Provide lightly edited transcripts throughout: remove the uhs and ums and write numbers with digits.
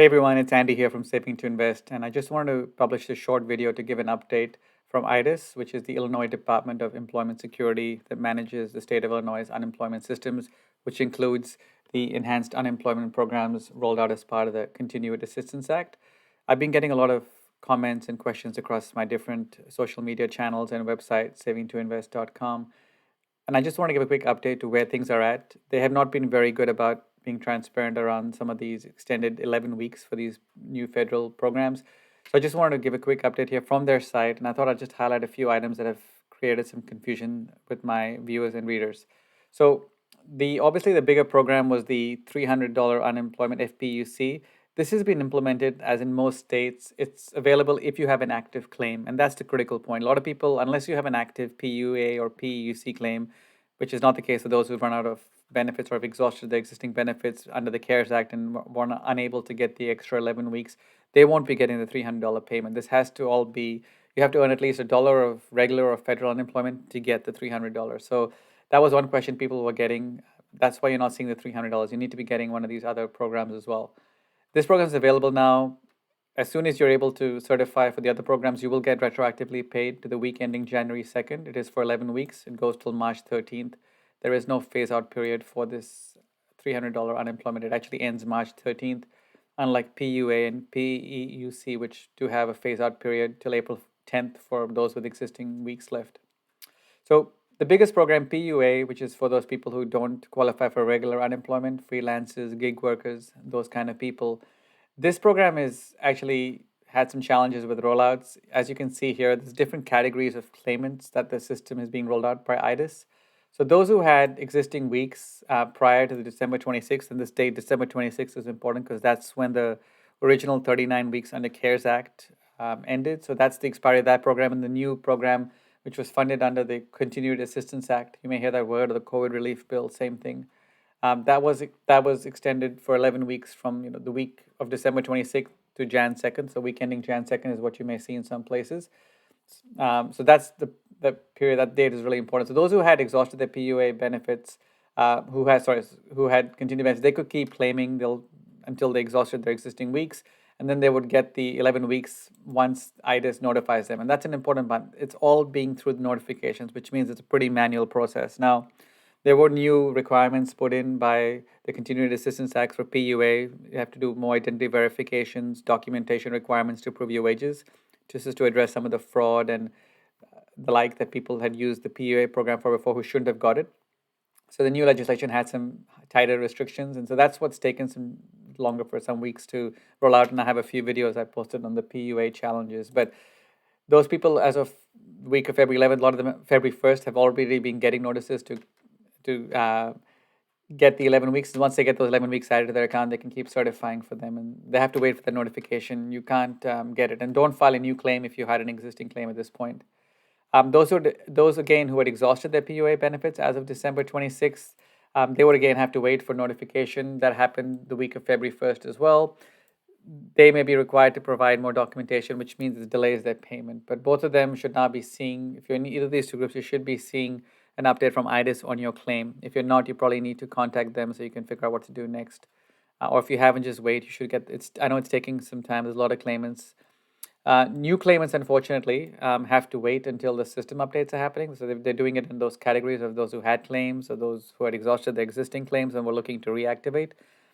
Hey everyone, it's Andy here from Saving to Invest, and I just wanted to publish this short video to give an update from IDES, which is the Illinois Department of Employment Security that manages the state of Illinois' unemployment systems, which includes the enhanced unemployment programs rolled out as part of the Continued Assistance Act. I've been getting a lot of comments and questions across my different social media channels and website, savingtoinvest.com. And I just want to give a quick update to where things are at. They have not been very good about being transparent around some of these extended 11 weeks for these new federal programs. So I just wanted to give a quick update here from their site, and I thought I'd just highlight a few items that have created some confusion with my viewers and readers. So obviously the bigger program was the $300 unemployment FPUC. This has been implemented as in most states. It's available if you have an active claim, and that's the critical point. A lot of people, unless you have an active PUA or PEUC claim, which is not the case for those who've run out of benefits or have exhausted their existing benefits under the CARES Act and were unable to get the extra 11 weeks, they won't be getting the $300 payment. This has to all be, you have to earn at least $1 of regular or federal unemployment to get the $300. So that was one question people were getting. That's why you're not seeing the $300. You need to be getting one of these other programs as well. This program is available now. As soon as you're able to certify for the other programs, you will get retroactively paid to the week ending January 2nd. It is for 11 weeks. It goes till March 13th. There is no phase out period for this $300 unemployment. It actually ends March 13th, unlike PUA and PEUC, which do have a phase out period till April 10th for those with existing weeks left. So the biggest program, PUA, which is for those people who don't qualify for regular unemployment, freelancers, gig workers, those kind of people. This program is actually had some challenges with rollouts. As you can see here, there's different categories of claimants that the system is being rolled out by IDES. So those who had existing weeks prior to the December 26th, and this date, December 26th, is important because that's when the original 39 weeks under CARES Act ended. So that's the expiry of that program, and the new program, which was funded under the Continued Assistance Act. You may hear that word, or the COVID relief bill, same thing. That was extended for 11 weeks from the week of December 26th to Jan 2nd. So week ending Jan 2nd is what you may see in some places. So that's the period. That date is really important. So those who had exhausted their PUA benefits, who had continued benefits, they could keep claiming until they exhausted their existing weeks, and then they would get the 11 weeks once IDES notifies them. And that's an important one. It's all being through the notifications, which means it's a pretty manual process. Now, there were new requirements put in by the Continued Assistance Act for PUA. You have to do more identity verifications, documentation requirements to prove your wages, just as to address some of the fraud and the like that people had used the PUA program for before who shouldn't have got it. So the new legislation had some tighter restrictions, and so that's what's taken some longer for some weeks to roll out. And I have a few videos I posted on the PUA challenges. But those people, as of the week of February 11th, a lot of them February 1st have already been getting notices to get the 11 weeks. Once they get those 11 weeks added to their account, they can keep certifying for them, and they have to wait for the notification. You can't get it, and don't file a new claim if you had an existing claim at this point. Those again who had exhausted their PUA benefits as of December 26th, they would again have to wait for notification. That happened the week of February 1st as well. They may be required to provide more documentation, which means it delays their payment. But both of them should not be seeing, if you're in either of these two groups, you should be seeing an update from IDES on your claim. If you're not, you probably need to contact them so you can figure out what to do next. Or if you haven't, just wait. You should get it's. I know it's taking some time. There's a lot of claimants. New claimants, unfortunately, have to wait until the system updates are happening. So they're doing it in those categories of those who had claims or those who had exhausted their existing claims and were looking to reactivate.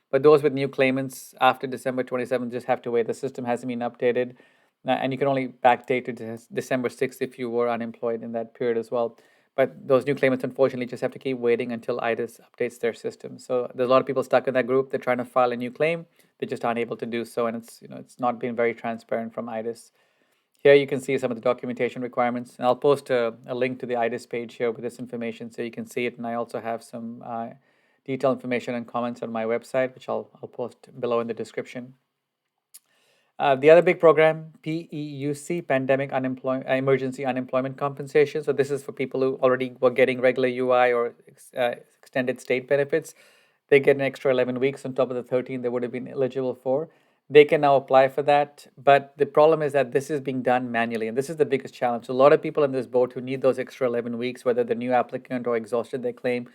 But those with new claimants after December 27th just have to wait. The system hasn't been updated, and you can only backdate to December 6th if you were unemployed in that period as well. But those new claimants, unfortunately, just have to keep waiting until IDES updates their system. So there's a lot of people stuck in that group. They're trying to file a new claim. They just aren't able to do so, and it's not been very transparent from IDES. Here you can see some of the documentation requirements, and I'll post a link to the IDES page here with this information so you can see it. And I also have some detailed information and comments on my website, which I'll post below in the description. The other big program, PEUC, Pandemic Emergency Unemployment Compensation. So this is for people who already were getting regular UI or extended state benefits. They get an extra 11 weeks on top of the 13 they would have been eligible for. They can now apply for that. But the problem is that this is being done manually, and this is the biggest challenge. So a lot of people in this boat who need those extra 11 weeks, whether they're new applicant or exhausted their claim,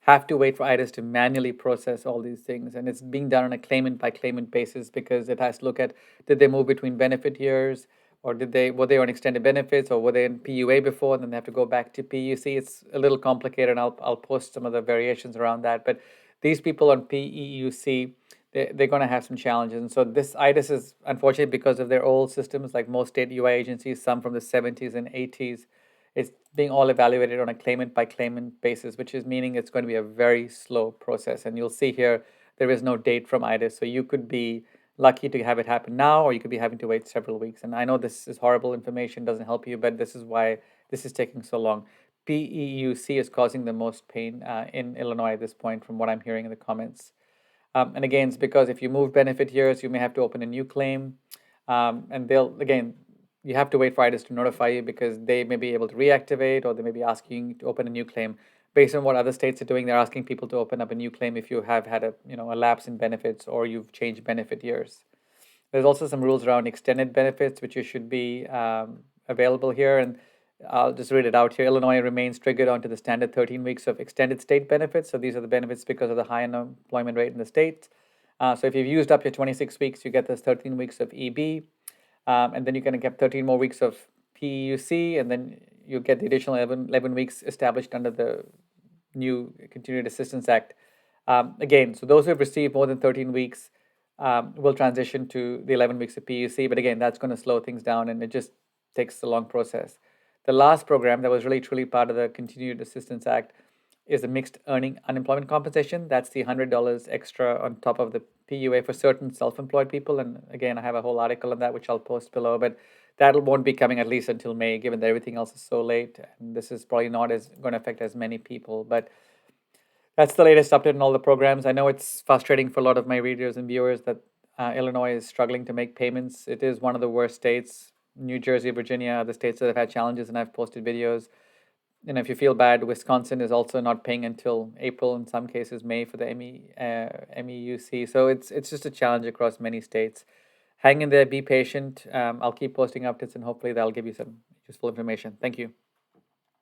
have to wait for IDES to manually process all these things. And it's being done on a claimant by claimant basis because it has to look at, did they move between benefit years, or were they on extended benefits, or were they in PUA before, and then they have to go back to PUC. It's a little complicated, and I'll post some of the variations around that. But these people on PEUC, they're going to have some challenges. And so this IDES is, unfortunately, because of their old systems, like most state UI agencies, some from the 70s and 80s, it's being all evaluated on a claimant by claimant basis, which is meaning it's going to be a very slow process. And you'll see here, there is no date from IDES. So you could be lucky to have it happen now, or you could be having to wait several weeks. And I know this is horrible information, doesn't help you, but this is why this is taking so long. PEUC is causing the most pain in Illinois at this point, from what I'm hearing in the comments. And again, it's because if you move benefit years, you may have to open a new claim. And you have to wait for IDES to notify you, because they may be able to reactivate, or they may be asking you to open a new claim. Based on what other states are doing, they're asking people to open up a new claim if you have had a lapse in benefits, or you've changed benefit years. There's also some rules around extended benefits, which you should be available here. And I'll just read it out here. Illinois remains triggered onto the standard 13 weeks of extended state benefits. So these are the benefits because of the high unemployment rate in the state. So if you've used up your 26 weeks, you get this 13 weeks of EB. And then you're going to get 13 more weeks of PUC, and then you get the additional 11 weeks established under the new Continued Assistance Act. Again, so those who have received more than 13 weeks will transition to the 11 weeks of PUC. But again, that's going to slow things down, and it just takes a long process. The last program that was really truly part of the Continued Assistance Act is a mixed earning unemployment compensation. That's the $100 extra on top of the PUA for certain self-employed people. And again, I have a whole article on that, which I'll post below. But that won't be coming at least until May, given that everything else is so late. And this is probably not going to affect as many people. But that's the latest update on all the programs. I know it's frustrating for a lot of my readers and viewers that Illinois is struggling to make payments. It is one of the worst states. New Jersey, Virginia are the states that have had challenges, and I've posted videos. If you feel bad, Wisconsin is also not paying until April, in some cases May, for the MEUC. So it's just a challenge across many states. Hang in there, be patient. I'll keep posting updates, and hopefully that'll give you some useful information. Thank you.